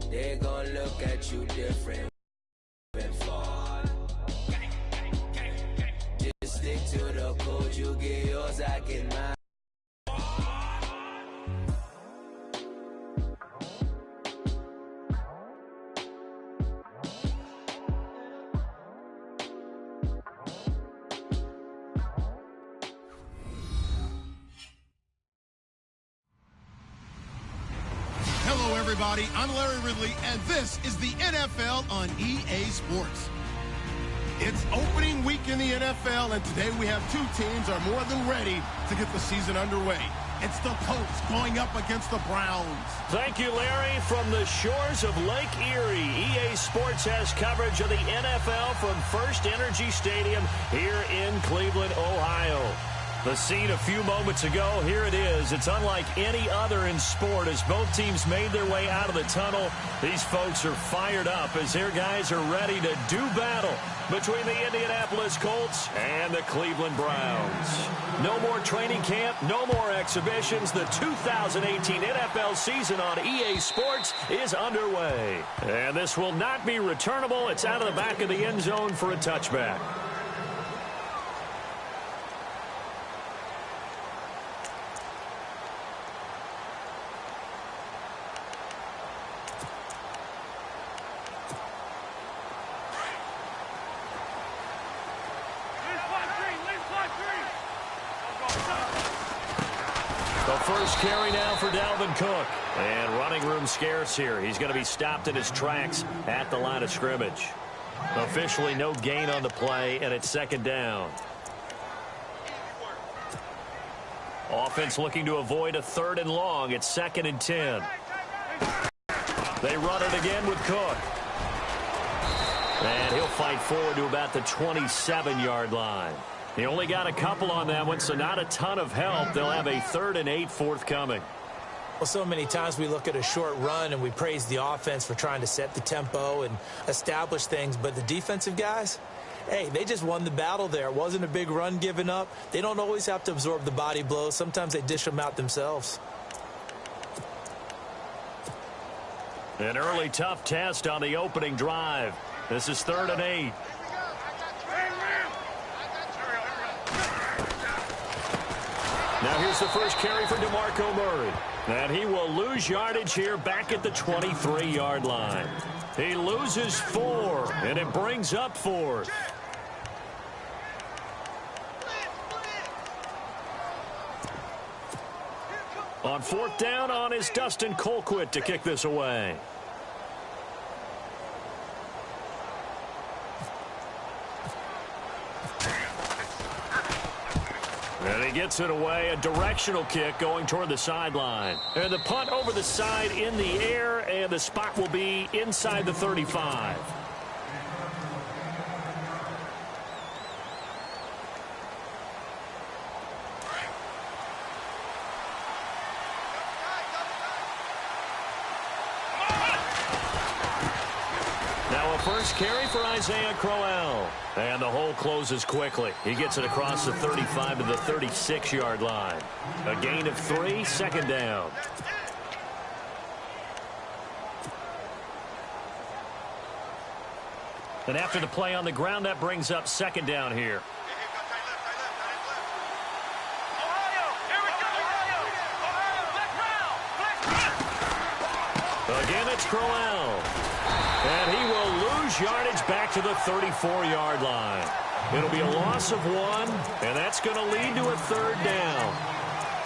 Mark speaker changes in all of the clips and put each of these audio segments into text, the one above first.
Speaker 1: they gon' look at you different. Just stick to the code, you get yours, I get mine.
Speaker 2: Hello, everybody. I'm Larry Ridley, and this is the NFL on EA Sports. It's opening week in the NFL, and today we have two teams are more than ready to get the season underway. It's the Colts going up against the Browns.
Speaker 3: Thank you, Larry. From the shores of Lake Erie, EA Sports has coverage of the NFL from First Energy Stadium here in Cleveland, Ohio. The scene a few moments ago, here it is. It's unlike any other in sport as both teams made their way out of the tunnel. These folks are fired up as their guys are ready to do battle between the Indianapolis Colts and the Cleveland Browns. No more training camp, no more exhibitions. The 2018 NFL season on EA Sports is underway. And this will not be returnable. It's out of the back of the end zone for a touchback. First carry now for Dalvin Cook. And running room scarce here. He's going to be stopped in his tracks at the line of scrimmage. Officially no gain on the play, and it's second down. Offense looking to avoid a 3rd and long. It's 2nd and 10. They run it again with Cook. And he'll fight forward to about the 27-yard line. He only got a couple on that one, so not a ton of help. They'll have a 3rd and 8 forthcoming.
Speaker 4: Well, so many times we look at a short run and we praise the offense for trying to set the tempo and establish things, but the defensive guys, hey, they just won the battle there. It wasn't a big run given up. They don't always have to absorb the body blows. Sometimes they dish them out themselves.
Speaker 3: An early tough test on the opening drive. This is 3rd and 8. Now here's the first carry for DeMarco Murray. And he will lose yardage here back at the 23-yard line. He loses 4, and it brings up 4th. On 4th down on is Dustin Colquitt to kick this away. And he gets it away, a directional kick going toward the sideline. And the punt over the side in the air, and the spot will be inside the 35. Now a first carry for Isaiah Crowell. And the hole closes quickly. He gets it across the 35 to the 36-yard line. A gain of 3, 2nd down. And after the play on the ground, that brings up 2nd down here. Again, it's Crowell. And he will lose yardage back to the 34-yard line. It'll be a loss of 1, and that's going to lead to a 3rd down.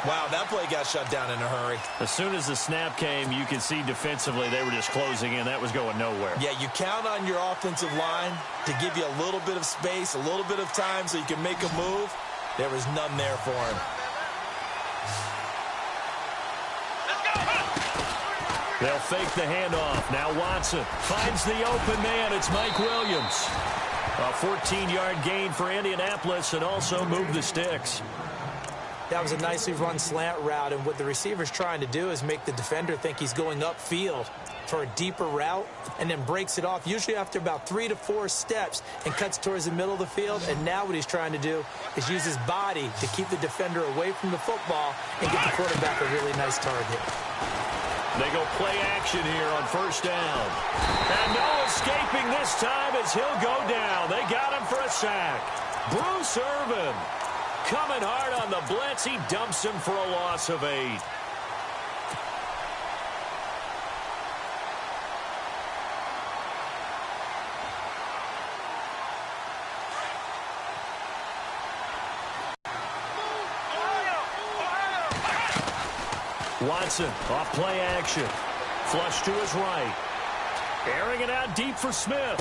Speaker 4: Wow, that play got shut down in a hurry.
Speaker 3: As soon as the snap came, you could see defensively they were just closing in. That was going nowhere.
Speaker 4: Yeah, you count on your offensive line to give you a little bit of space, a little bit of time so you can make a move. There was none there for him.
Speaker 3: They'll fake the handoff. Now Watson finds the open man. It's Mike Williams. A 14-yard gain for Indianapolis and also move the sticks.
Speaker 4: That was a nicely run slant route, and what the receiver's trying to do is make the defender think he's going upfield for a deeper route and then breaks it off, usually after about 3 to 4 steps, and cuts towards the middle of the field. And now what he's trying to do is use his body to keep the defender away from the football and get the quarterback a really nice target.
Speaker 3: They go play action here on first down. And no escaping this time as he'll go down. They got him for a sack. Bruce Irvin coming hard on the blitz. He dumps him for a loss of 8. Watson off play action. Flush to his right. Airing it out deep for Smith.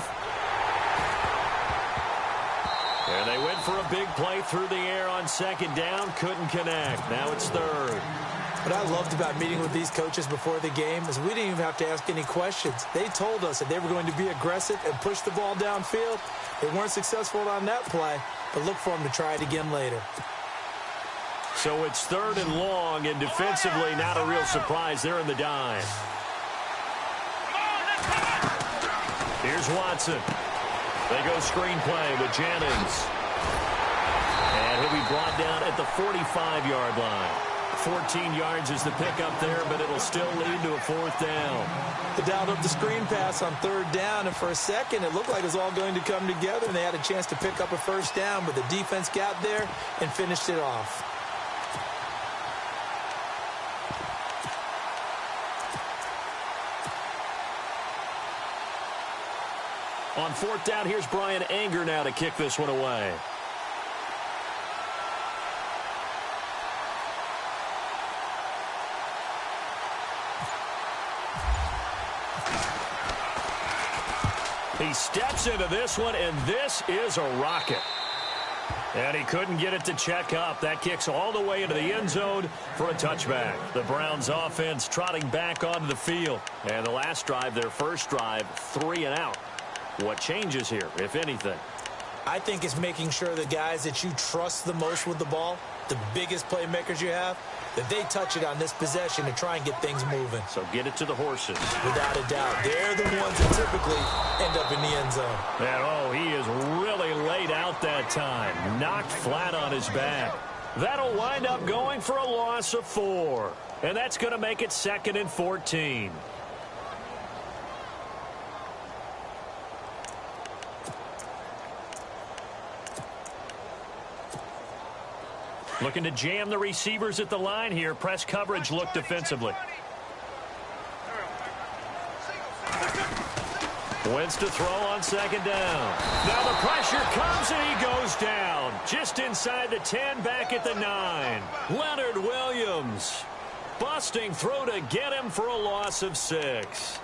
Speaker 3: And they went for a big play through the air on second down. Couldn't connect. Now it's third.
Speaker 4: What I loved about meeting with these coaches before the game is we didn't even have to ask any questions. They told us that they were going to be aggressive and push the ball downfield. They weren't successful on that play, but look for them to try it again later.
Speaker 3: So it's third and long, and defensively not a real surprise. They're in the dime. Here's Watson. They go screenplay with Jennings. And he'll be brought down at the 45-yard line. 14 yards is the pickup there, but it'll still lead to a fourth down.
Speaker 4: They dialed up the screen pass on third down, and for a second it looked like it was all going to come together, and they had a chance to pick up a first down, but the defense got there and finished it off.
Speaker 3: On fourth down, here's Brian Anger now to kick this one away. He steps into this one, and this is a rocket. And he couldn't get it to check up. That kicks all the way into the end zone for a touchback. The Browns offense trotting back onto the field. And the last drive, their first drive, 3 and out. What changes here, if anything?
Speaker 4: I think it's making sure the guys that you trust the most with the ball, the biggest playmakers you have, that they touch it on this possession to try and get things moving.
Speaker 3: So get it to the horses.
Speaker 4: Without a doubt. They're the ones that typically end up in the end zone.
Speaker 3: And, oh, he is really laid out that time. Knocked flat on his back. That'll wind up going for a loss of 4. And that's going to make it 2nd and 14. Looking to jam the receivers at the line here. Press coverage look defensively. Wentz to throw on second down. Now the pressure comes and he goes down. Just inside the 10, back at the 9. Leonard Williams busting through to get him for a loss of 6.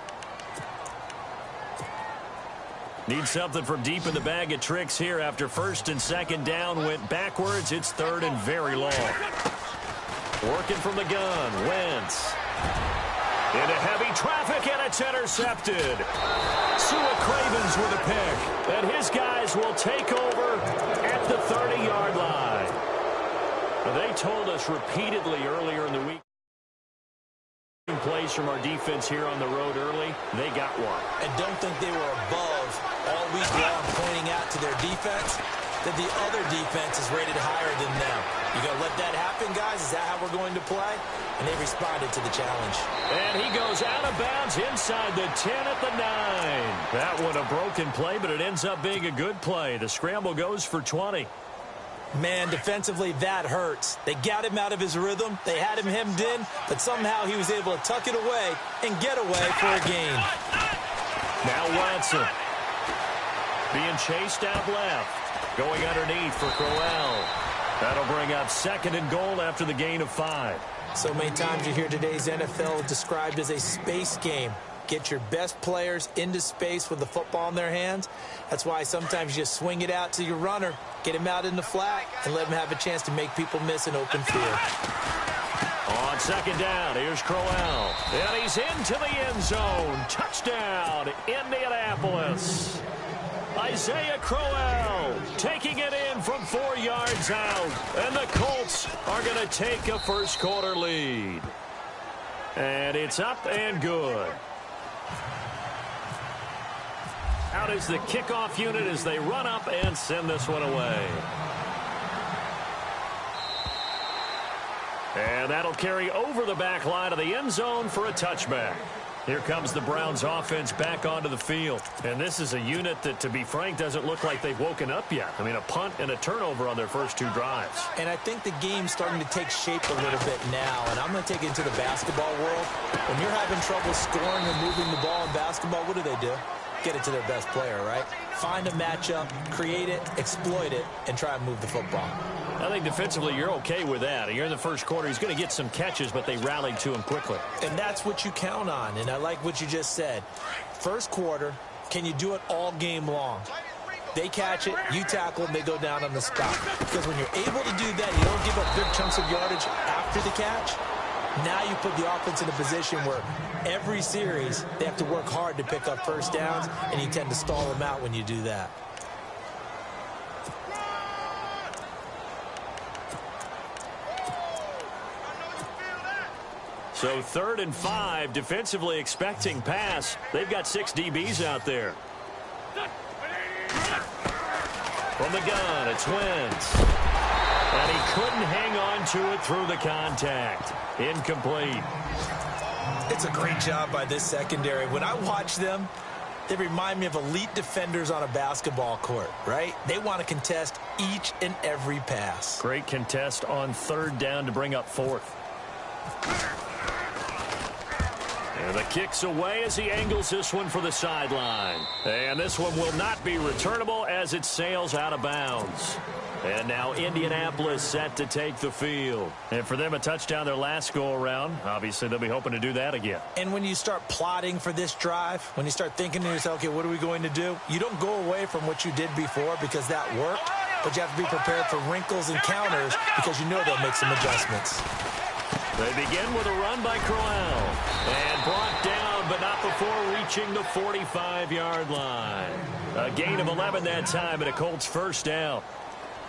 Speaker 3: Need something from deep in the bag of tricks here after first and second down went backwards. It's third and very long. Working from the gun, Wentz. Into heavy traffic, and it's intercepted. Sua Cravens with a pick. And his guys will take over at the 30-yard line. They told us repeatedly earlier in the week. Plays from our defense here on the road early. They got one.
Speaker 4: And don't think they were above all week long pointing out to their defense that the other defense is rated higher than them. You going to let that happen, guys? Is that how we're going to play? And they responded to the challenge. And
Speaker 3: he goes out of bounds inside the 10 at the 9. That one a broken play, but it ends up being a good play. The scramble goes for 20.
Speaker 4: Man, defensively, that hurts. They got him out of his rhythm. They had him hemmed in, but somehow he was able to tuck it away and get away for a gain.
Speaker 3: Now Watson being chased out left. Going underneath for Crowell. That'll bring up 2nd and goal after the gain of 5.
Speaker 4: So many times you hear today's NFL described as a space game. Get your best players into space with the football in their hands. That's why sometimes you just swing it out to your runner, get him out in the flat, and let him have a chance to make people miss an open field.
Speaker 3: On second down, here's Crowell. And he's into the end zone. Touchdown, Indianapolis. Isaiah Crowell taking it in from 4 yards out. And the Colts are going to take a first quarter lead. And it's up and good. Out is the kickoff unit as they run up and send this one away. And that'll carry over the back line of the end zone for a touchback. Here comes the Browns offense back onto the field. And this is a unit that, to be frank, doesn't look like they've woken up yet. I mean, a punt and a turnover on their first 2 drives.
Speaker 4: And I think the game's starting to take shape a little bit now. And I'm going to take it into the basketball world. When you're having trouble scoring and moving the ball in basketball, what do? Get it to their best player, right? Find a matchup, create it, exploit it, and try and move the football.
Speaker 3: I think defensively you're okay with that. Here in the first quarter, he's going to get some catches, but they rallied to him quickly.
Speaker 4: And that's what you count on, and I like what you just said. First quarter, can you do it all game long? They catch it, you tackle them, they go down on the spot. Because when you're able to do that, you don't give up big chunks of yardage after the catch. Now you put the offense in a position where every series they have to work hard to pick up first downs, and you tend to stall them out when you do that.
Speaker 3: So 3rd and 5, defensively expecting pass. They've got 6 DBs out there. From the gun, it's Wentz. And he couldn't hang on to it through the contact. Incomplete.
Speaker 4: It's a great job by this secondary. When I watch them, they remind me of elite defenders on a basketball court, right? They want to contest each and every pass.
Speaker 3: Great contest on 3rd down to bring up 4th. And the kick's away as he angles this one for the sideline. And this one will not be returnable as it sails out of bounds. And now Indianapolis set to take the field. And for them, a touchdown their last go-around. Obviously, they'll be hoping to do that again.
Speaker 4: And when you start plotting for this drive, when you start thinking to yourself, okay, what are we going to do? You don't go away from what you did before because that worked. But you have to be prepared for wrinkles and counters because you know they'll make some adjustments.
Speaker 3: They begin with a run by Crowell. And brought down, but not before reaching the 45-yard line. A gain of 11 that time, and a Colts first down.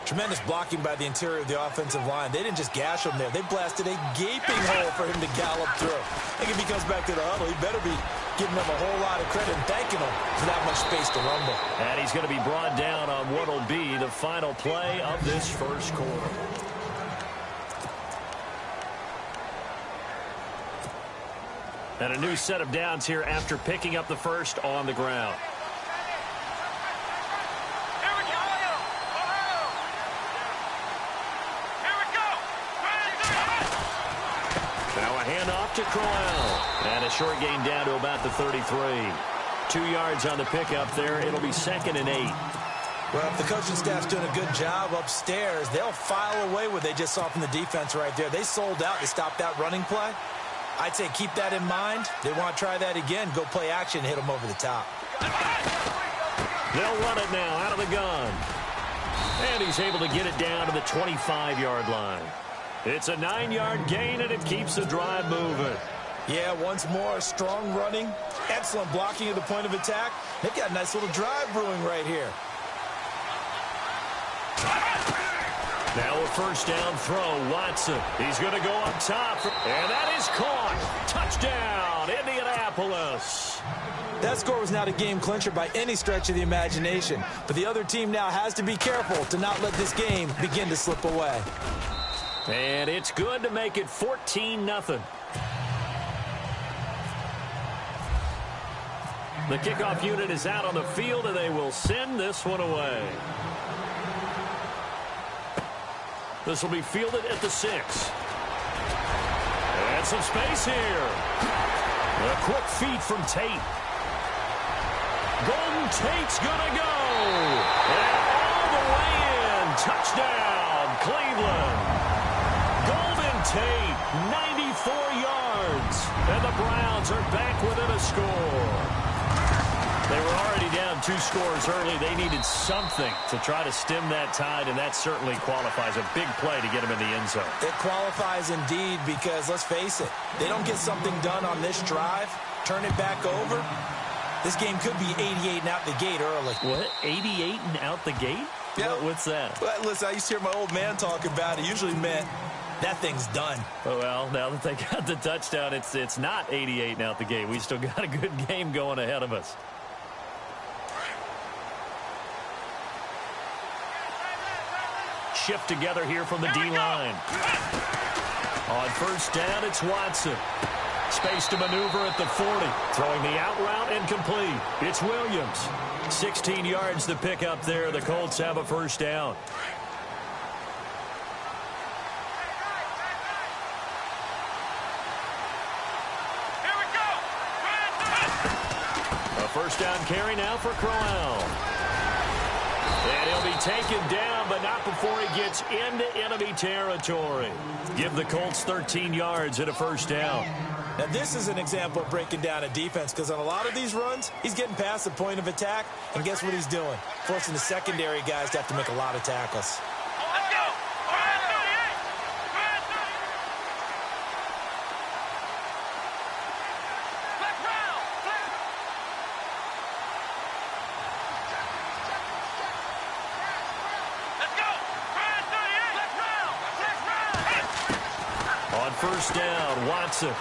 Speaker 4: Tremendous blocking by the interior of the offensive line. They didn't just gash him there. They blasted a gaping hole for him to gallop through. I think if he comes back to the huddle, he better be giving them a whole lot of credit and thanking them for that much space to rumble.
Speaker 3: And he's going to be brought down on what will be the final play of this first quarter. And a new set of downs here after picking up the first on the ground. Now a handoff to Crowell. And a short gain down to about the 33. 2 yards on the pickup there. It'll be 2nd and 8.
Speaker 4: Well, if the coaching staff's doing a good job upstairs, they'll file away what they just saw from the defense right there. They sold out to stop that running play. I'd say keep that in mind. They want to try that again. Go play action, hit them over the top.
Speaker 3: They'll run it now out of the gun. And he's able to get it down to the 25-yard line. It's a 9-yard gain, and it keeps the drive moving.
Speaker 4: Yeah, once more, strong running, excellent blocking at the point of attack. They've got a nice little drive brewing right here.
Speaker 3: Now a first down throw, Watson. He's going to go up top, and that is caught. Touchdown, Indianapolis.
Speaker 4: That score was not a game clincher by any stretch of the imagination, but the other team now has to be careful to not let this game begin to slip away.
Speaker 3: And it's good to make it 14-0. The kickoff unit is out on the field, and they will send this one away. This will be fielded at the 6. And some space here. A quick feed from Tate. Golden Tate's gonna go. And all the way in. Touchdown, Cleveland. Golden Tate, 94 yards. And the Browns are back within a score. They were already down 2 scores early. They needed something to try to stem that tide, and that certainly qualifies. A big play to get them in the end zone.
Speaker 4: It qualifies indeed because, let's face it, they don't get something done on this drive, turn it back over, this game could be 88 and out the gate early.
Speaker 3: What? 88 and out the gate?
Speaker 4: Yeah.
Speaker 3: What's that?
Speaker 4: Well, listen, I used to hear my old man talk about it. Usually meant that thing's done.
Speaker 3: Well, now that they got the touchdown, it's not 88 and out the gate. We still got a good game going ahead of us. Shift together here from the D-line. On first down, it's Watson. Space to maneuver at the 40. Throwing the out route and complete. It's Williams. 16 yards to pick up there. The Colts have a first down. A first down carry now for Crowell. And he'll be taken down, but not before he gets into enemy territory. Give the Colts 13 yards and a first down.
Speaker 4: Now, this is an example of breaking down a defense, because on a lot of these runs, he's getting past the point of attack, and guess what he's doing? Forcing the secondary guys to have to make a lot of tackles.
Speaker 5: Let's go!
Speaker 3: On first down, Watson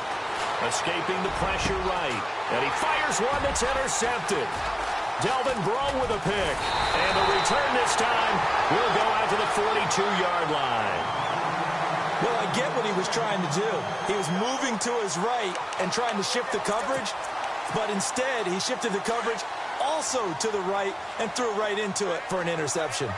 Speaker 3: escaping the pressure right. And he fires one that's intercepted. Delvin Breaux with a pick. And the return this time will go out to the 42-yard line.
Speaker 4: Well, I get what he was trying to do. He was moving to his right and trying to shift the coverage. But instead, he shifted the coverage also to the right and threw right into it for an interception.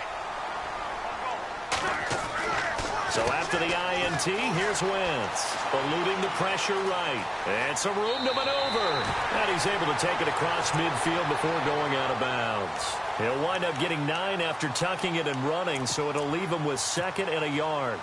Speaker 3: So after the INT, here's Wentz, eluding the pressure right. And some room to maneuver. And he's able to take it across midfield before going out of bounds. He'll wind up getting 9 after tucking it and running, so it'll leave him with 2nd and a yard.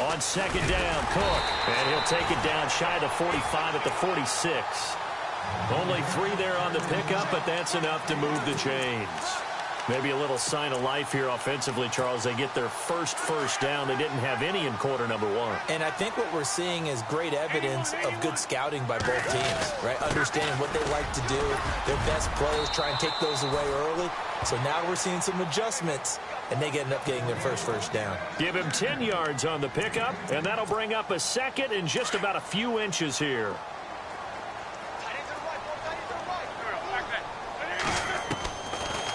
Speaker 3: On 2nd down, Cook. And he'll take it down shy of the 45 at the 46. Only 3 there on the pickup, but that's enough to move the chains. Maybe a little sign of life here offensively, Charles. They get their first down. They didn't have any in quarter number 1.
Speaker 4: And I think what we're seeing is great evidence of good scouting by both teams, right? Understanding what they like to do, their best players, try and take those away early. So now we're seeing some adjustments, and they end up getting their first down.
Speaker 3: Give him 10 yards on the pickup, and that'll bring up a 2nd and just about a few inches here.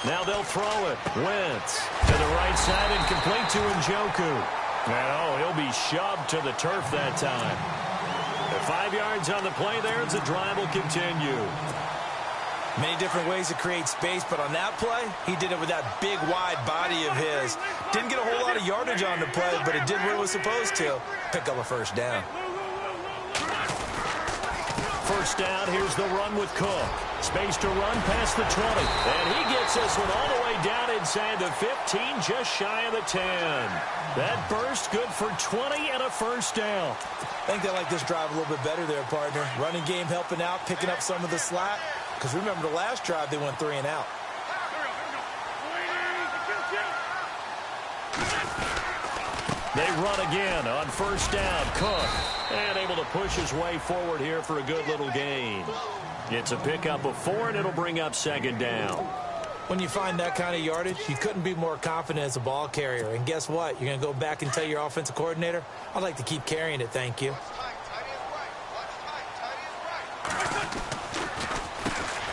Speaker 3: Now they'll throw it. Wentz to the right side and complete to Njoku. And he'll be shoved to the turf that time. 5 yards on the play there as the drive will continue.
Speaker 4: Many different ways to create space, but on that play, he did it with that big, wide body of his. Didn't get a whole lot of yardage on the play, but it did what it was supposed to. Pick up a first down.
Speaker 3: First down, here's the run with Cook. Space to run past the 20. And he gets this one all the way down inside the 15, just shy of the 10. That burst good for 20 and a first down.
Speaker 4: I think they like this drive a little bit better there, partner. Running game helping out, picking up some of the slack. Because remember the last drive, they went 3 and out.
Speaker 3: They run again on first down. Cook. And able to push his way forward here for a good little gain. It's a pickup of 4, and it'll bring up 2nd down.
Speaker 4: When you find that kind of yardage, you couldn't be more confident as a ball carrier. And guess what? You're going to go back and tell your offensive coordinator, I'd like to keep carrying it, thank you.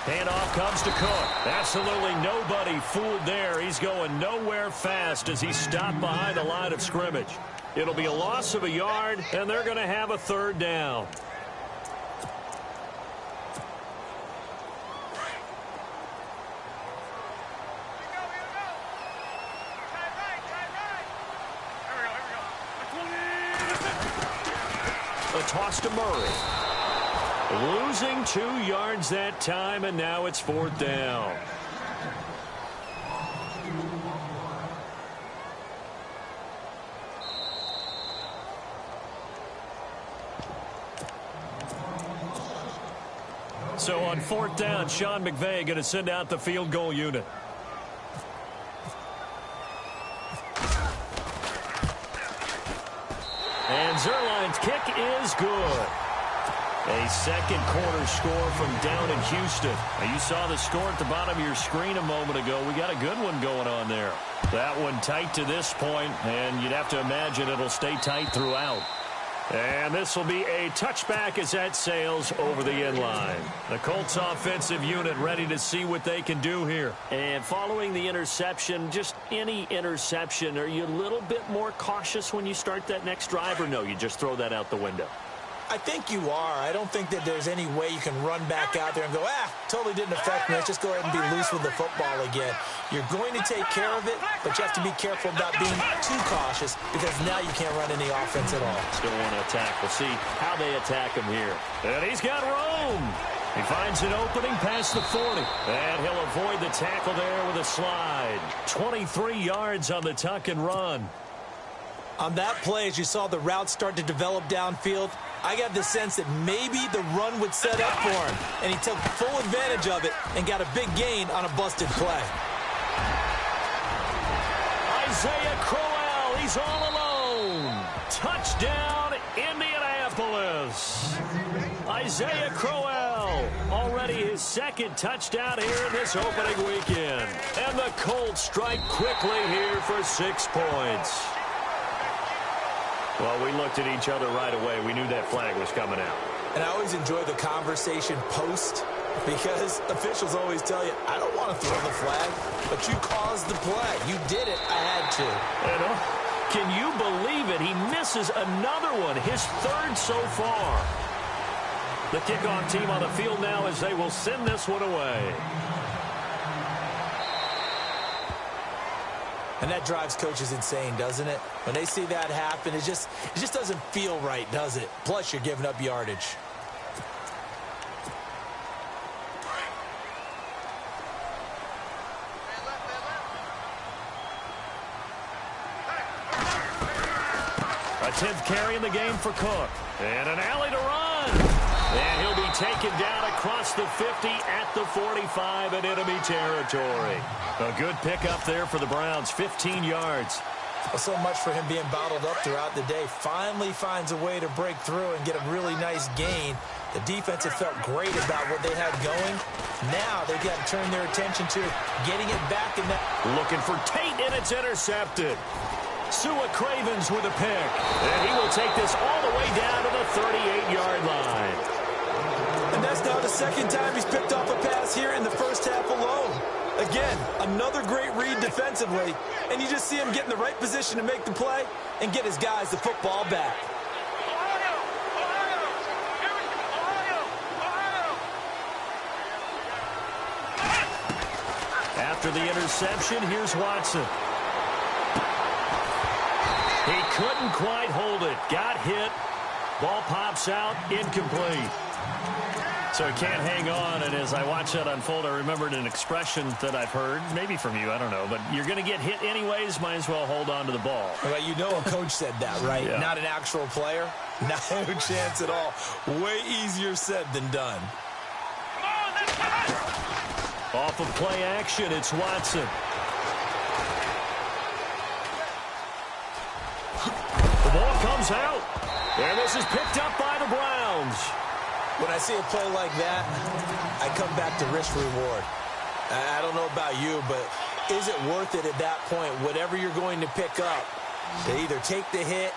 Speaker 3: Handoff comes to Cook. Absolutely nobody fooled there. He's going nowhere fast as he's stopped behind the line of scrimmage. It'll be a loss of a yard, and they're going to have a 3rd down. A toss to Murray. Losing 2 yards that time, and now it's 4th down. So on 4th down, Sean McVay going to send out the field goal unit. And Zuerlein's kick is good. A 2nd quarter score from down in Houston. Now, you saw the score at the bottom of your screen a moment ago. We got a good one going on there. That one tight to this point, and you'd have to imagine it'll stay tight throughout. And this will be a touchback as that sails over the end line. The Colts offensive unit ready to see what they can do here. And following the interception, just any interception, are you a little bit more cautious when you start that next drive, or no, you just throw that out the window?
Speaker 4: I think you are. I don't think that there's any way you can run back out there and go, totally didn't affect me. Let's just go ahead and be loose with the football again. You're going to take care of it, but you have to be careful about being too cautious because now you can't run any offense at all.
Speaker 3: Still want to attack. We'll see how they attack him here. And he's got room. He finds an opening past the 40. And he'll avoid the tackle there with a slide. 23 yards on the tuck and run.
Speaker 4: On that play, as you saw the route start to develop downfield, I got the sense that maybe the run would set up for him, and he took full advantage of it and got a big gain on a busted play.
Speaker 3: Isaiah Crowell, he's all alone. Touchdown, Indianapolis. Isaiah Crowell, already his second touchdown here in this opening weekend. And the Colts strike quickly here for 6 points. Well, we looked at each other right away. We knew that flag was coming out.
Speaker 4: And I always enjoy the conversation post because officials always tell you, I don't want to throw the flag, but you caused the play. You did it. I had to.
Speaker 3: And, can you believe it? He misses another one, his third so far. The kickoff team on the field now as they will send this one away.
Speaker 4: And that drives coaches insane, doesn't it? When they see that happen, it just doesn't feel right, does it? Plus, you're giving up yardage.
Speaker 3: A 10th carry in the game for Cook. And an alley to run. And he'll be taken down across the 50 at the 45 in enemy territory. A good pickup there for the Browns, 15 yards.
Speaker 4: Well, so much for him being bottled up throughout the day. Finally finds a way to break through and get a really nice gain. The defense had felt great about what they had going. Now they've got to turn their attention to getting it back in that.
Speaker 3: Looking for Tate, and it's intercepted. Sua Cravens with a pick. And he will take this all the way down to the 38-yard line.
Speaker 4: And that's now the second time he's picked off a pass here in the first half alone. Again, another great read defensively, and you just see him get in the right position to make the play and get his guys the football back.
Speaker 3: After the interception, here's Watson. He couldn't quite hold it. Got hit. Ball pops out. Incomplete. So he can't hang on, and as I watch that unfold, I remembered an expression that I've heard, maybe from you, I don't know, but you're going to get hit anyways, might as well hold on to the ball.
Speaker 4: Well, you know a coach said that, right?
Speaker 3: Yeah.
Speaker 4: Not an actual player. No chance at all. Way easier said than done.
Speaker 3: Off of play action, it's Watson. The ball comes out, and this is picked up by the Browns.
Speaker 4: When I see a play like that, I come back to risk-reward. I don't know about you, but is it worth it at that point, whatever you're going to pick up, to either take the hit,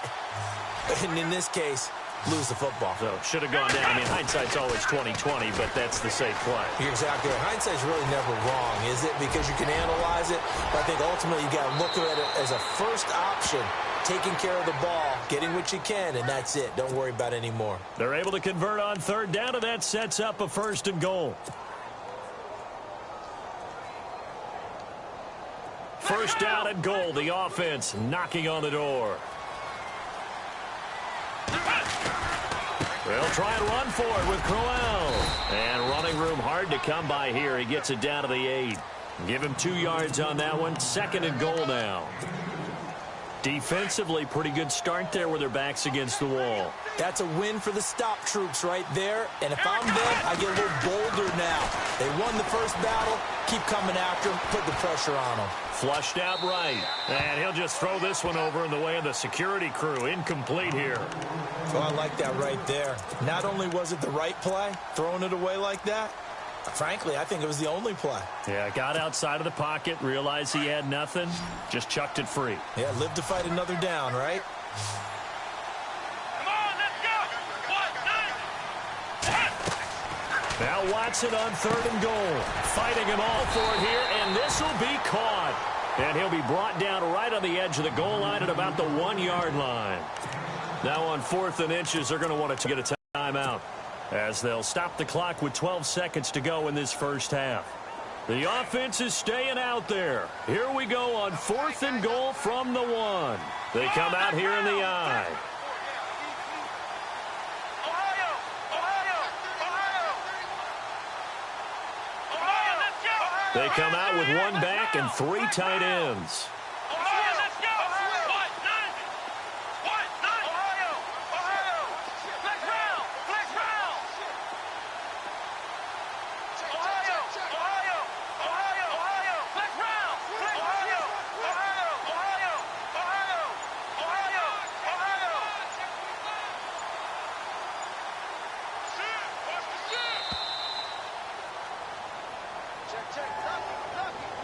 Speaker 4: and in this case, lose the football?
Speaker 3: So, should have gone down. I mean, hindsight's always 20/20, but that's the safe play.
Speaker 4: You're exactly right. Hindsight's really never wrong, is it? Because you can analyze it, but I think ultimately you got to look at it as a first option. Taking care of the ball, getting what you can, and that's it. Don't worry about it anymore.
Speaker 3: They're able to convert on third down, and that sets up a 1st and goal. 1st down and goal. The offense knocking on the door. They'll try and run for it with Crowell. And running room hard to come by here. He gets it down to the 8. Give him 2 yards on that one. 2nd and goal now. Defensively, pretty good start there with their backs against the wall.
Speaker 4: That's a win for the stop troops right there. And if I'm them, I get a little bolder now. They won the first battle. Keep coming after them. Put the pressure on them.
Speaker 3: Flushed out right. And he'll just throw this one over in the way of the security crew. Incomplete here.
Speaker 4: Oh, I like that right there. Not only was it the right play, throwing it away like that, frankly, I think it was the only play.
Speaker 3: Yeah, got outside of the pocket, realized he had nothing, just chucked it free.
Speaker 4: Yeah, live to fight another down, right?
Speaker 3: Now Watson on 3rd and goal. Fighting him all for it here, and this will be caught. And he'll be brought down right on the edge of the goal line at about the 1-yard line. Now on 4th and inches, they're going to want to get a timeout, as they'll stop the clock with 12 seconds to go in this first half. The offense is staying out there. Here we go on 4th and goal from the 1. They come out here in the I. They come out with 1 back and 3 tight ends.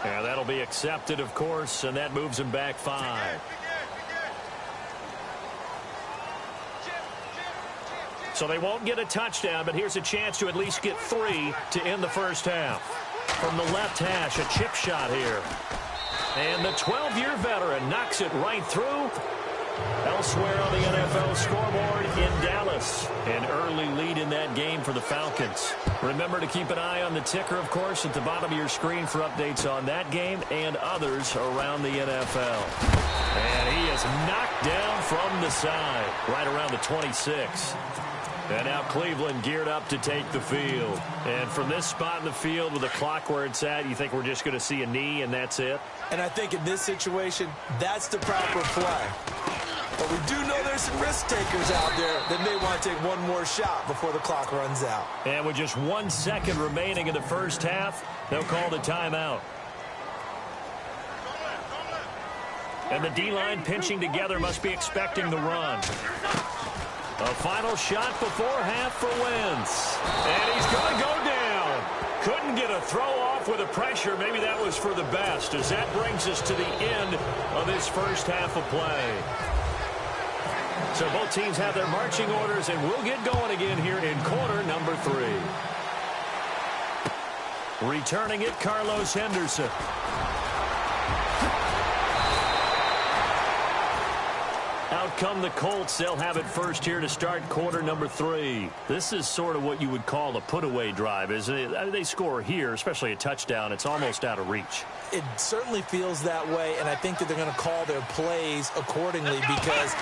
Speaker 3: Yeah, that'll be accepted, of course, and that moves him back 5. So they won't get a touchdown, but here's a chance to at least get 3 to end the first half. From the left hash, a chip shot here. And the 12-year veteran knocks it right through. Elsewhere on the NFL scoreboard in Dallas, an early lead in that game for the Falcons. Remember to keep an eye on the ticker, of course, at the bottom of your screen for updates on that game and others around the NFL. And he is knocked down from the side, right around the 26. And now Cleveland geared up to take the field. And from this spot in the field with the clock where it's at, you think we're just going to see a knee and that's it?
Speaker 4: And I think in this situation, that's the proper play. But we do know there's some risk takers out there that may want to take one more shot before the clock runs out.
Speaker 3: And with just 1 second remaining in the first half, they'll call the timeout. And the D-line pinching together must be expecting the run. A final shot before half for Wentz. And he's going to go down. Couldn't get a throw off with the pressure. Maybe that was for the best, as that brings us to the end of this first half of play. So both teams have their marching orders, and we'll get going again here in quarter number 3. Returning it, Carlos Henderson. Out come the Colts. They'll have it first here to start quarter number 3. This is sort of what you would call a put-away drive, isn't it? I mean, they score here, especially a touchdown. It's almost out of reach.
Speaker 4: It certainly feels that way, and I think that they're going to call their plays accordingly, because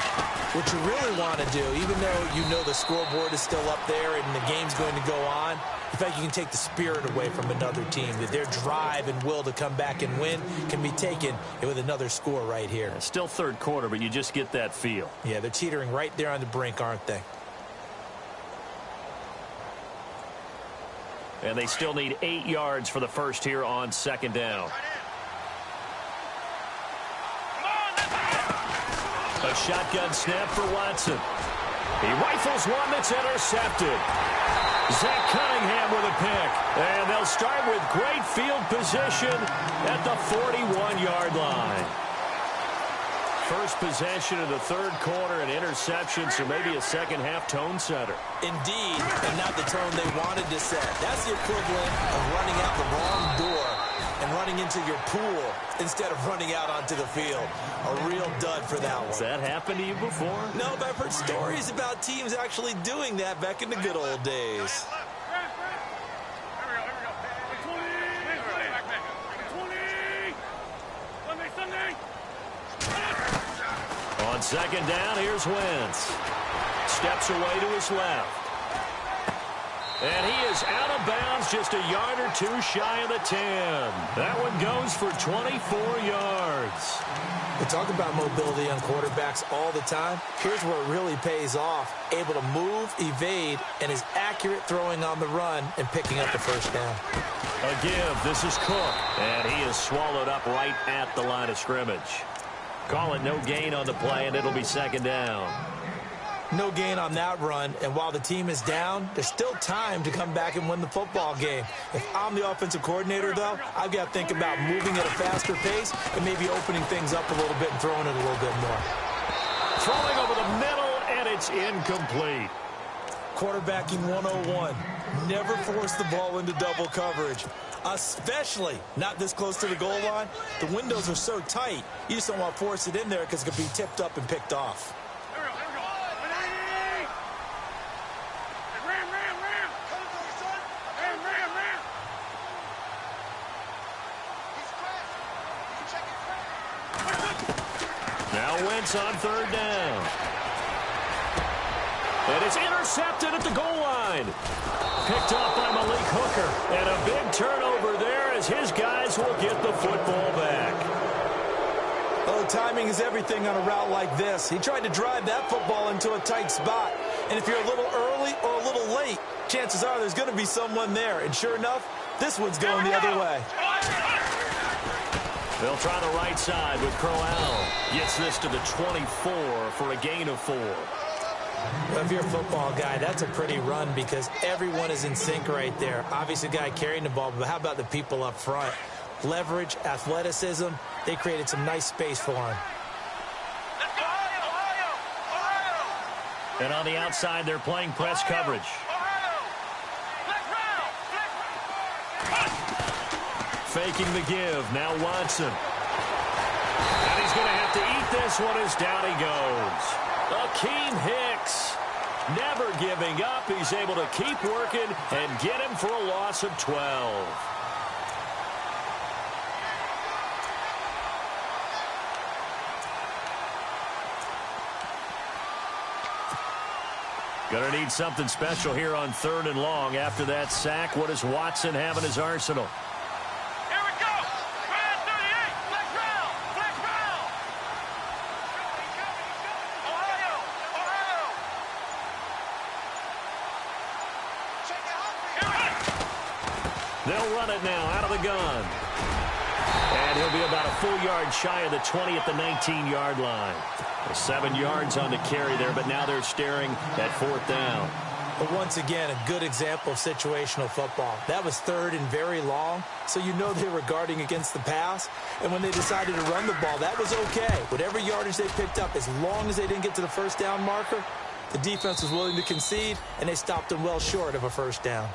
Speaker 4: what you really want to do, even though you know the scoreboard is still up there and the game's going to go on, the fact you can take the spirit away from another team, that their drive and will to come back and win can be taken with another score right here.
Speaker 3: It's still third quarter, but you just get that feel.
Speaker 4: Yeah, they're teetering right there on the brink, aren't they?
Speaker 3: And they still need 8 yards for the first here on second down. A shotgun snap for Watson. He rifles one that's intercepted. Zach Cunningham with a pick. And they'll start with great field position at the 41-yard line. First possession of the third quarter, an interception, so maybe a second-half tone setter.
Speaker 4: Indeed, and not the tone they wanted to set. That's the equivalent of running out the wrong door and running into your pool instead of running out onto the field. A real dud for that one.
Speaker 3: Has that happened to you before?
Speaker 4: No, but I've heard stories about teams actually doing that back in the good old days.
Speaker 3: On second down, here's Wentz. Steps away to his left. And he is out of bounds, just a yard or two shy of the 10. That one goes for 24 yards.
Speaker 4: We talk about mobility on quarterbacks all the time. Here's where it really pays off. Able to move, evade, and is accurate throwing on the run and picking up the first down.
Speaker 3: A give. This is Cook. And he is swallowed up right at the line of scrimmage. Call it no gain on the play, and it'll be second down.
Speaker 4: No gain on that run, and while the team is down, there's still time to come back and win the football game. If I'm the offensive coordinator, though, I've got to think about moving at a faster pace and maybe opening things up a little bit and throwing it a little bit more.
Speaker 3: Throwing over the middle, and it's incomplete.
Speaker 4: Quarterbacking 101. Never force the ball into double coverage, especially not this close to the goal line. The windows are so tight, you just don't want to force it in there because it could be tipped up and picked off.
Speaker 3: Now Wentz on third down. And it's intercepted at the goal line. Picked off by Malik Hooker. And a big turnover there as his guys will get the football back.
Speaker 4: Oh, timing is everything on a route like this. He tried to drive that football into a tight spot. And if you're a little early or a little late, chances are there's going to be someone there. And sure enough, this one's going the other way.
Speaker 3: They'll try the right side with Crowell. Gets this to the 24 for a gain of 4.
Speaker 4: Well, if you're a football guy, that's a pretty run because everyone is in sync right there. Obviously, the guy carrying the ball, but how about the people up front? Leverage, athleticism, they created some nice space for him.
Speaker 3: And on the outside, they're playing press coverage. Faking the give. Now Watson. And he's going to have to eat this one as down he goes. Akeem Hicks. Never giving up. He's able to keep working and get him for a loss of 12. Going to need something special here on 3rd and long. After that sack, what does Watson have in his arsenal?
Speaker 5: Here we go. Brad 38. Flex round. Flex round. Ohio. Ohio.
Speaker 3: They'll run it now out of the gun. And he'll be about a full yard shy of the 20 at the 19-yard line. 7 yards on the carry there, but now they're staring at 4th down.
Speaker 4: But once again, a good example of situational football. That was 3rd and very long, so you know they were guarding against the pass. And when they decided to run the ball, that was okay. Whatever yardage they picked up, as long as they didn't get to the 1st down marker, the defense was willing to concede, and they stopped them well short of a 1st down.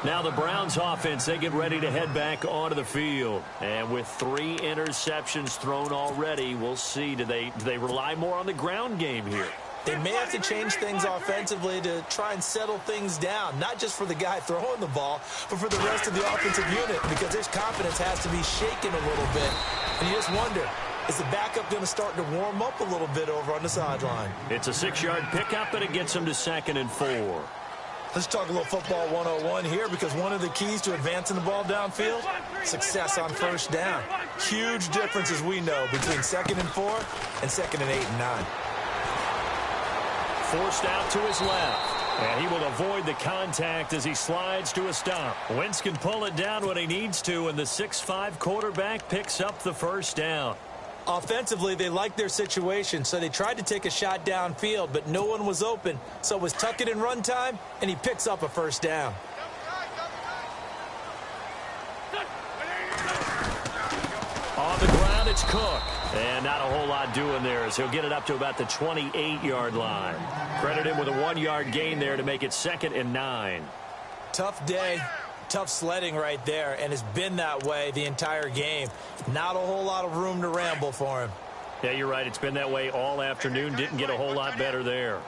Speaker 3: Now the Browns offense, they get ready to head back onto the field. And with 3 interceptions thrown already, we'll see. Do they rely more on the ground game here?
Speaker 4: They may have to change things offensively to try and settle things down, not just for the guy throwing the ball, but for the rest of the offensive unit, because his confidence has to be shaken a little bit. And you just wonder, is the backup going to start to warm up a little bit over on the sideline?
Speaker 3: It's a 6-yard pickup, and it gets him to 2nd and 4.
Speaker 4: Let's talk a little football 101 here, because one of the keys to advancing the ball downfield, success on 1st down. Huge difference, as we know, between 2nd and 4 and 2nd and 8 and 9.
Speaker 3: Forced out to his left. And he will avoid the contact as he slides to a stop. Wentz can pull it down when he needs to, and the 6'5" quarterback picks up the 1st down.
Speaker 4: Offensively, they liked their situation, so they tried to take a shot downfield, but no one was open. So it was tuck it in run time, and he picks up a 1st down.
Speaker 3: On the ground, it's Cook. And not a whole lot doing there as he'll get it up to about the 28-yard line. Credit him with a 1-yard gain there to make it 2nd and 9.
Speaker 4: Tough day. Tough sledding right there, and it's been that way the entire game. Not a whole lot of room to ramble for him.
Speaker 3: Yeah, you're right. It's been that way all afternoon. Didn't get a whole lot better there.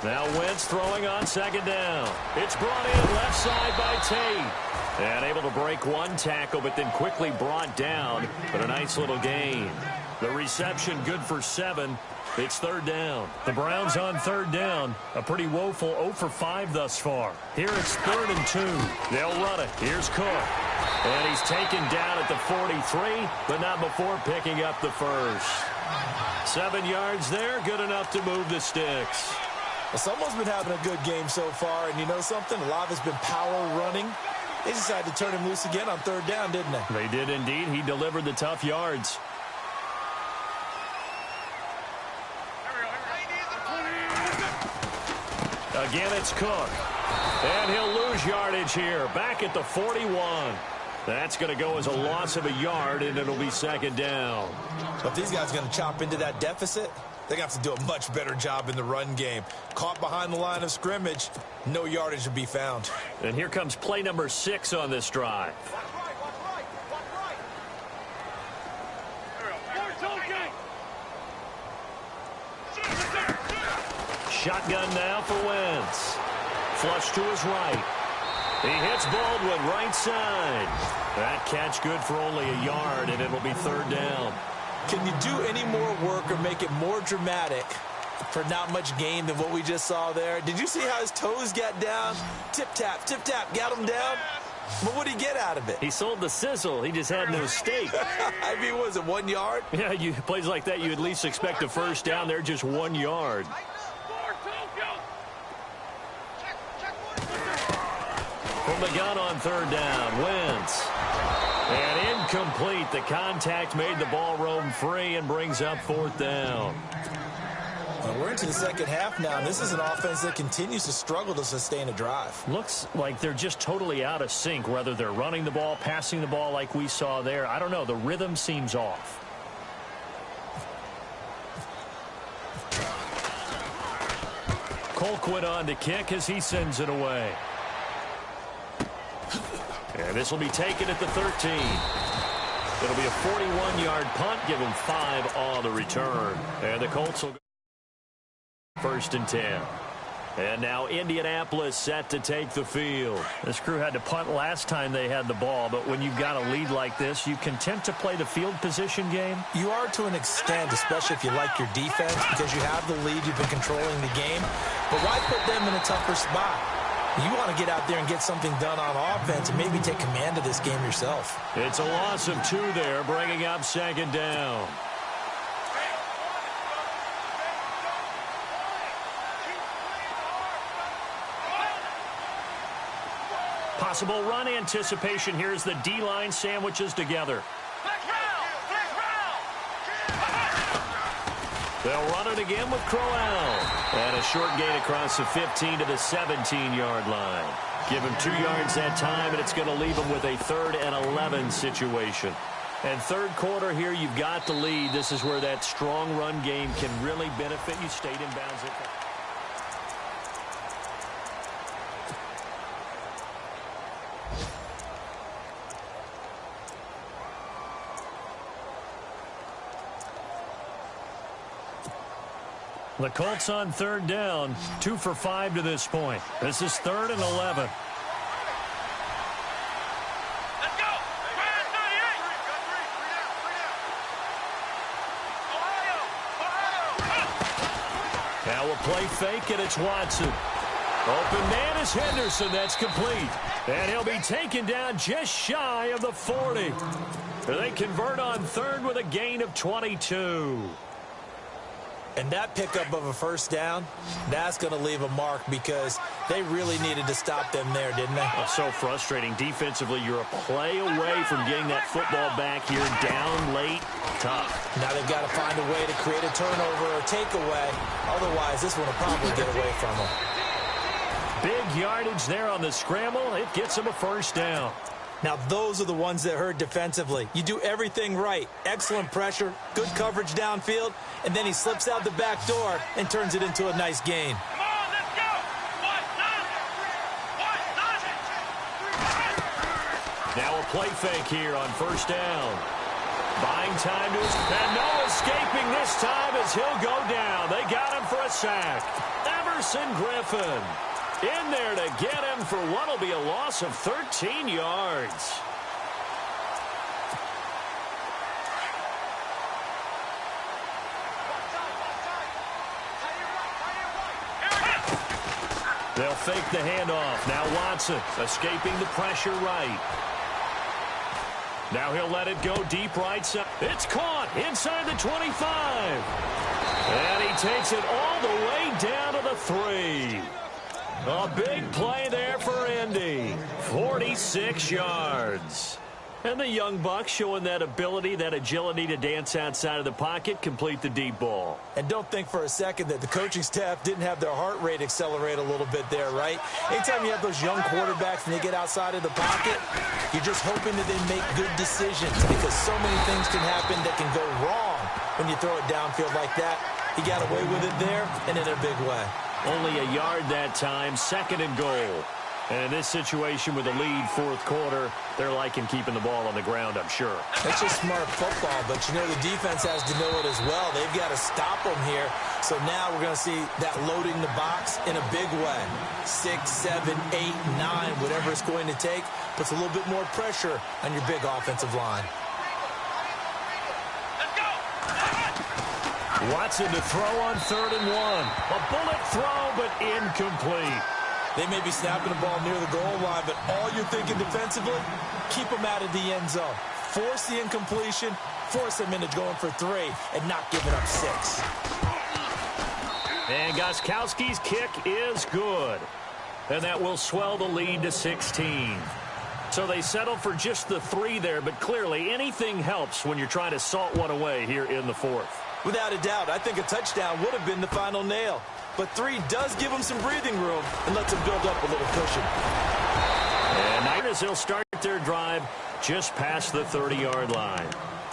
Speaker 3: Now Wentz throwing on 2nd down. It's brought in left side by Tate. And able to break one tackle, but then quickly brought down. But a nice little gain. The reception good for 7. It's 3rd down. The Browns on 3rd down. A pretty woeful 0 for 5 thus far. Here it's 3rd and 2. They'll run it. Here's Cook. And he's taken down at the 43, but not before picking up the 1st. 7 yards there, good enough to move the sticks.
Speaker 4: Well, someone's been having a good game so far, and you know something? A lot has been power running. They decided to turn him loose again on 3rd down, didn't they?
Speaker 3: They did indeed. He delivered the tough yards. Again, it's Cook. And he'll lose yardage here. Back at the 41. That's going to go as a loss of a yard, and it'll be 2nd down.
Speaker 4: But these guys are going to chop into that deficit. They're going to have to do a much better job in the run game. Caught behind the line of scrimmage, no yardage to be found.
Speaker 3: And here comes play number 6 on this drive. Shotgun now for Wentz. Flush to his right. He hits Baldwin right side. That catch good for only a yard, and it'll be 3rd down.
Speaker 4: Can you do any more work or make it more dramatic for not much gain than what we just saw there? Did you see how his toes got down? Tip-tap, got him down. But what did he get out of it?
Speaker 3: He sold the sizzle. He just had no steak.
Speaker 4: I mean, was it 1 yard?
Speaker 3: Yeah, plays like that, you at least expect a first down. They're just 1 yard. From the gun on 3rd down, Wentz. And incomplete. The contact made the ball roam free and brings up 4th down.
Speaker 4: Well, we're into the second half now, and this is an offense that continues to struggle to sustain a drive.
Speaker 3: Looks like they're just totally out of sync, whether they're running the ball, passing the ball like we saw there. I don't know. The rhythm seems off. Colquitt on to kick as he sends it away. And this will be taken at the 13. It'll be a 41-yard punt. Give them 5 on the return. And the Colts will go 1st and 10. And now Indianapolis set to take the field. This crew had to punt last time they had the ball, but when you've got a lead like this, you content to play the field position game?
Speaker 4: You are to an extent, especially if you like your defense, because you have the lead, you've been controlling the game. But why put them in a tougher spot? You want to get out there and get something done on offense and maybe take command of this game yourself.
Speaker 3: It's a loss of 2 there, bringing up 2nd down. Possible run anticipation. Here's the D-line sandwiches together. They'll run it again with Crowell. And a short gain across the 15 to the 17-yard line. Give him 2 yards that time, and it's going to leave him with a 3rd and 11 situation. And 3rd quarter here, you've got the lead. This is where that strong run game can really benefit you. Stayed in bounds. The Colts on 3rd down, 2 for 5 to this point. This is 3rd and 11.
Speaker 5: Let's go. Brand 38. Ohio.
Speaker 3: Now a play fake, and it's Watson. Open man is Henderson. That's complete. And he'll be taken down just shy of the 40. They convert on 3rd with a gain of 22.
Speaker 4: And that pickup of a first down, that's going to leave a mark because they really needed to stop them there, didn't they?
Speaker 3: Oh, so frustrating. Defensively, you're a play away from getting that football back here. Down late, tough.
Speaker 4: Now they've got to find a way to create a turnover or takeaway. Otherwise, this one will probably get away from them.
Speaker 3: Big yardage there on the scramble. It gets them a first down.
Speaker 4: Now, those are the ones that hurt defensively. You do everything right. Excellent pressure, good coverage downfield, and then he slips out the back door and turns it into a nice gain.
Speaker 5: Come on, let's go.
Speaker 3: Now a play fake here on 1st down. Buying time to his... And no escaping this time as he'll go down. They got him for a sack. Everson Griffin in there to get him for what will be a loss of 13 yards. They'll fake the handoff. Now Watson escaping the pressure right. Now he'll let it go deep right side. It's caught inside the 25. And he takes it all the way down to the 3. A big play there for Indy. 46 yards. And the young buck showing that ability, that agility to dance outside of the pocket, complete the deep ball.
Speaker 4: And don't think for a second that the coaching staff didn't have their heart rate accelerate a little bit there, right? Anytime you have those young quarterbacks and they get outside of the pocket, you're just hoping that they make good decisions because so many things can happen that can go wrong when you throw it downfield like that. He got away with it there and in a big way.
Speaker 3: Only a yard that time, 2nd and goal. And in this situation with a lead 4th quarter, they're liking keeping the ball on the ground, I'm sure.
Speaker 4: That's just smart football, but you know the defense has to know it as well. They've got to stop them here. So now we're going to see that loading the box in a big way. 6, 7, 8, 9, whatever it's going to take, puts a little bit more pressure on your big offensive line.
Speaker 3: Watson to throw on 3rd and 1. A bullet throw, but incomplete.
Speaker 4: They may be snapping the ball near the goal line, but all you're thinking defensively, keep them out of the end zone. Force the incompletion, force them into going for 3, and not giving up 6.
Speaker 3: And Gostkowski's kick is good. And that will swell the lead to 16. So they settle for just the 3 there, but clearly anything helps when you're trying to salt one away here in the 4th.
Speaker 4: Without a doubt, I think a touchdown would have been the final nail. But 3 does give them some breathing room and lets them build up a little cushion.
Speaker 3: And Niners will start their drive just past the 30-yard line.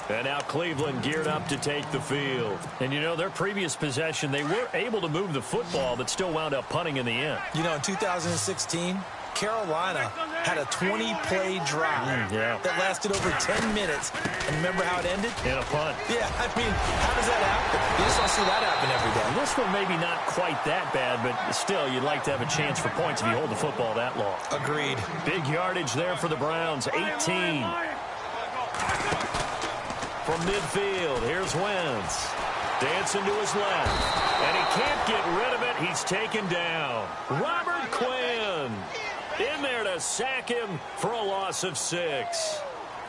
Speaker 3: And now Cleveland geared up to take the field. And, you know, their previous possession, they were able to move the football, but still wound up punting in the end.
Speaker 4: You know, in 2016, Carolina had a 20-play drive that lasted over 10 minutes. And remember how it ended?
Speaker 3: In a punt.
Speaker 4: Yeah, I mean, how does that happen? You just don't see that happen every day.
Speaker 3: This one maybe not quite that bad, but still, you'd like to have a chance for points if you hold the football that long.
Speaker 4: Agreed.
Speaker 3: Big yardage there for the Browns, 18. From midfield, here's Wentz. Dancing to his left. And he can't get rid of it. He's taken down. Robert Quinn in there to sack him for a loss of 6.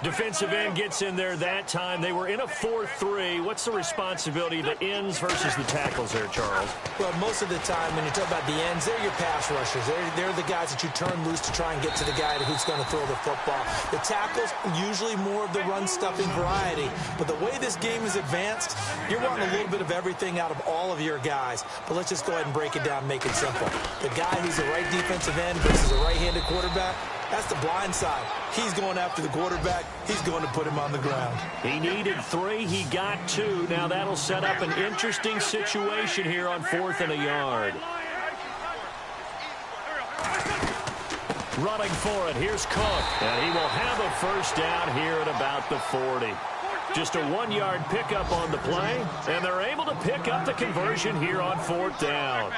Speaker 3: Defensive end gets in there that time. They were in a 4-3. What's the responsibility of the ends versus the tackles there, Charles?
Speaker 4: Well, most of the time when you talk about the ends, they're your pass rushers. They're the guys that you turn loose to try and get to the guy who's going to throw the football. The tackles, usually more of the run-stuffing variety. But the way this game is advanced, you're wanting a little bit of everything out of all of your guys. But let's just go ahead and break it down and make it simple. The guy who's the right defensive end versus a right-handed quarterback, that's the blind side. He's going after the quarterback. He's going to put him on the ground.
Speaker 3: He needed 3. He got 2. Now that'll set up an interesting situation here on 4th and a yard. Running for it. Here's Cook. And he will have a first down here at about the 40. Just a 1-yard pickup on the play. And they're able to pick up the conversion here on 4th down.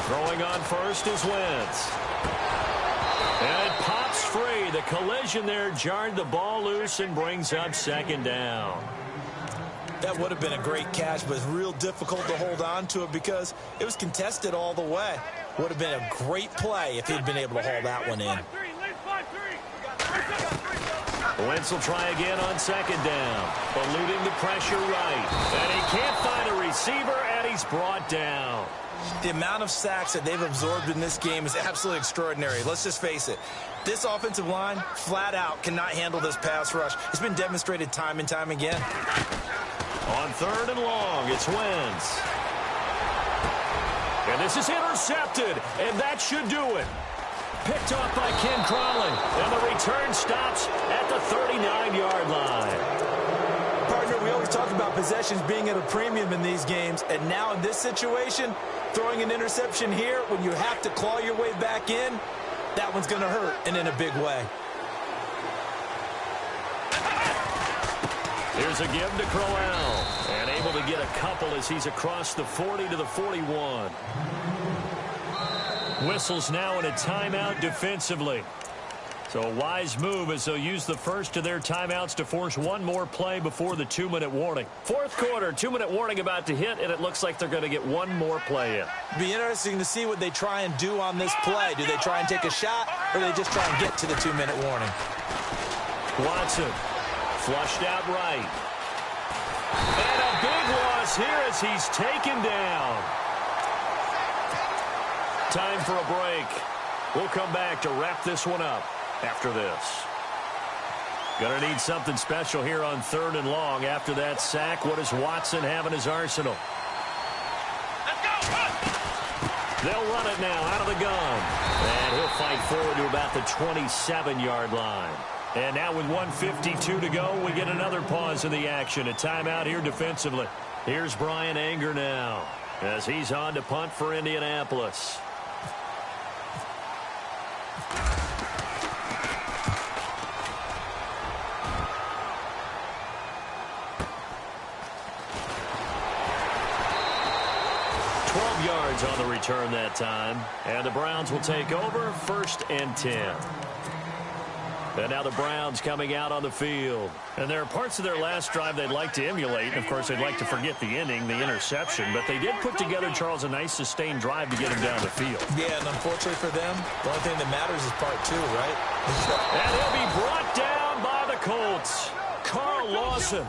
Speaker 3: Throwing on first is Wentz. And it pops free. The collision there jarred the ball loose and brings up 2nd down.
Speaker 4: That would have been a great catch, but it's real difficult to hold on to it because it was contested all the way. Would have been a great play if he'd been able to hold that one in.
Speaker 3: Wentz will try again on 2nd down. Eluding the pressure right. And he can't find a receiver, and he's brought down.
Speaker 4: The amount of sacks that they've absorbed in this game is absolutely extraordinary. Let's just face it. This offensive line, flat out, cannot handle this pass rush. It's been demonstrated time and time again.
Speaker 3: On 3rd and long, it's Wentz. And this is intercepted, and that should do it. Picked off by Ken Crawley, and the return stops at the 39-yard line.
Speaker 4: Partner, we always talk about possessions being at a premium in these games, and now in this situation, throwing an interception here when you have to claw your way back in, that one's going to hurt, and in a big way.
Speaker 3: Here's a give to Crowell, and able to get a couple as he's across the 40 to the 41. Whistles now in a timeout defensively. So a wise move as they'll use the first of their timeouts to force one more play before the 2-minute warning. 4th quarter, 2-minute warning about to hit, and it looks like they're going to get one more play in.
Speaker 4: It'll be interesting to see what they try and do on this play. Do they try and take a shot, or do they just try and get to the 2-minute warning?
Speaker 3: Watson flushed out right. And a big loss here as he's taken down. Time for a break. We'll come back to wrap this one up after this. Gonna need something special here on 3rd and long. After that sack, what does Watson have in his arsenal? They'll run it now out of the gun. And he'll fight forward to about the 27-yard line. And now with 1:52 to go, we get another pause in the action. A timeout here defensively. Here's Brian Anger now as he's on to punt for Indianapolis. Yards on the return that time, and the Browns will take over 1st and 10. And now the Browns coming out on the field. And there are parts of their last drive they'd like to emulate. And, of course, they'd like to forget the ending, the interception. But they did put together, Charles, a nice sustained drive to get him down the field.
Speaker 4: Yeah, and unfortunately for them, the only thing that matters is part 2, right?
Speaker 3: And he'll be brought down by the Colts. Carl Lawson.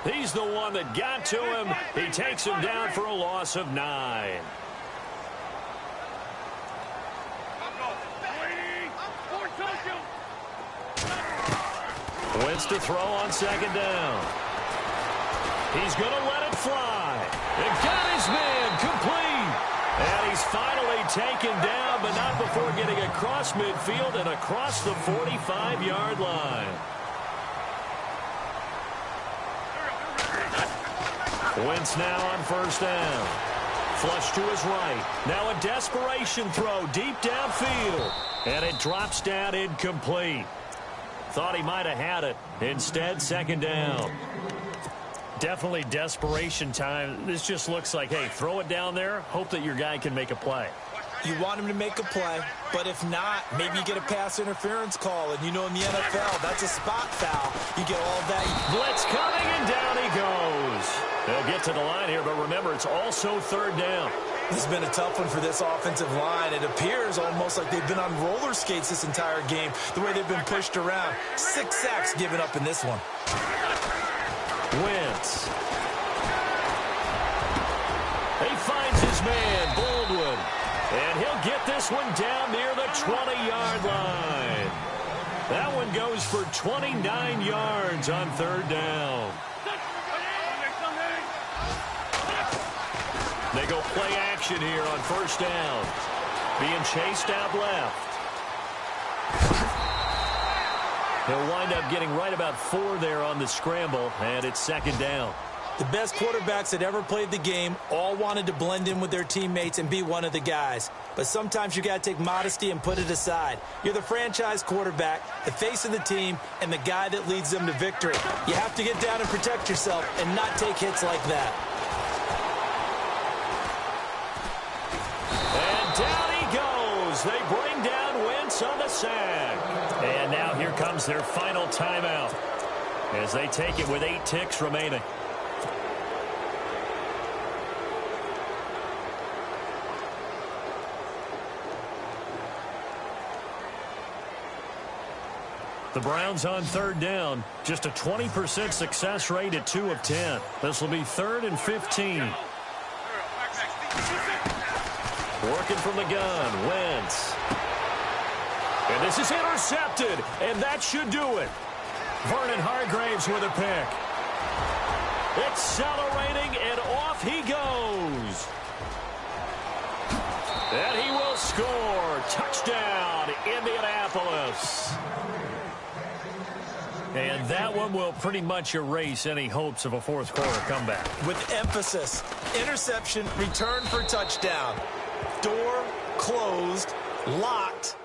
Speaker 3: He's the one that got to him. He takes him down for a loss of 9. Wentz to throw on 2nd down. He's going to let it fly. It got his man complete. And he's finally taken down, but not before getting across midfield and across the 45-yard line. Wentz now on 1st down. Flush to his right. Now a desperation throw deep downfield. And it drops down incomplete. Thought he might have had it. Instead, 2nd down. Definitely desperation time. This just looks like, hey, throw it down there. Hope that your guy can make a play.
Speaker 4: You want him to make a play, but if not, maybe you get a pass interference call. And you know in the NFL, that's a spot foul. You get all that.
Speaker 3: Blitz coming, and down he goes. They'll get to the line here, but remember, it's also 3rd down.
Speaker 4: This has been a tough one for this offensive line. It appears almost like they've been on roller skates this entire game, the way they've been pushed around. 6 sacks given up in this one.
Speaker 3: Wentz. He finds his man, Baldwin. And he'll get this one down near the 20-yard line. That one goes for 29 yards on 3rd down. They go play action here on 1st down. Being chased out left. He'll wind up getting right about 4 there on the scramble, and it's 2nd down.
Speaker 4: The best quarterbacks that ever played the game all wanted to blend in with their teammates and be one of the guys. But sometimes you got to take modesty and put it aside. You're the franchise quarterback, the face of the team, and the guy that leads them to victory. You have to get down and protect yourself and not take hits like that.
Speaker 3: And down he goes. They bring down Wentz on the sack. And now here comes their final timeout as they take it with 8 ticks remaining. The Browns on 3rd down. Just a 20% success rate at 2 of 10. This will be 3rd and 15. Working from the gun, Wentz. And this is intercepted, and that should do it. Vernon Hargreaves with a pick. Accelerating, and off he goes. And he will score. Touchdown, Indianapolis. And that one will pretty much erase any hopes of a 4th quarter comeback.
Speaker 4: With emphasis, interception, return for touchdown. Door closed, locked,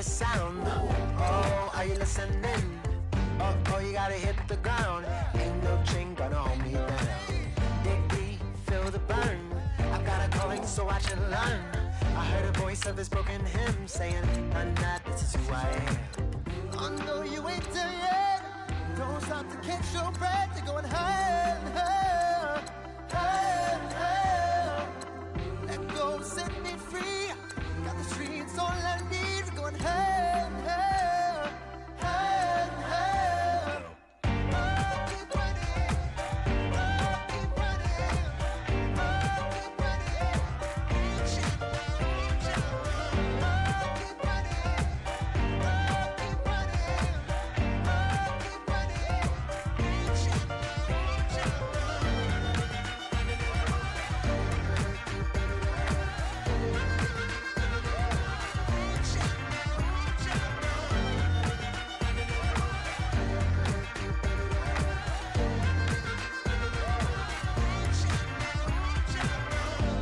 Speaker 6: sound. Oh, are you listening? Oh, you gotta hit the ground. Ain't no chain gonna hold me down. Dig deep, feel the burn. I've got a calling, so I should learn. I heard a voice of this broken hymn saying, I'm not, this is who I am. I know you ain't there yet. Don't stop to catch your breath. You're going higher and higher, higher and higher. Let go, set me free. Got the streets, all I need. We're going higher and higher, higher and higher. Oh, keep running. Oh, keep running. Oh, keep running. Reach out, reach out. Oh, keep running. Oh, keep running. Oh, keep running. Reach out, reach out.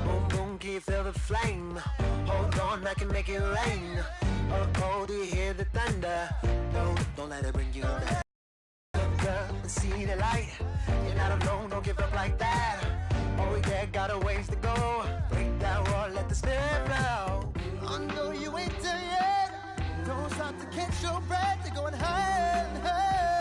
Speaker 6: Boom, boom, can you feel the flame? Hold on, I can make it rain. Oh, do you hear the thunder? No, don't let it bring you down. Look up and see the light. You're not alone, don't give up like that. Oh yeah, got a ways to go. Break that wall, let the spirit flow. I know you ain't there yet. Don't stop to catch your breath. You're going higher and higher.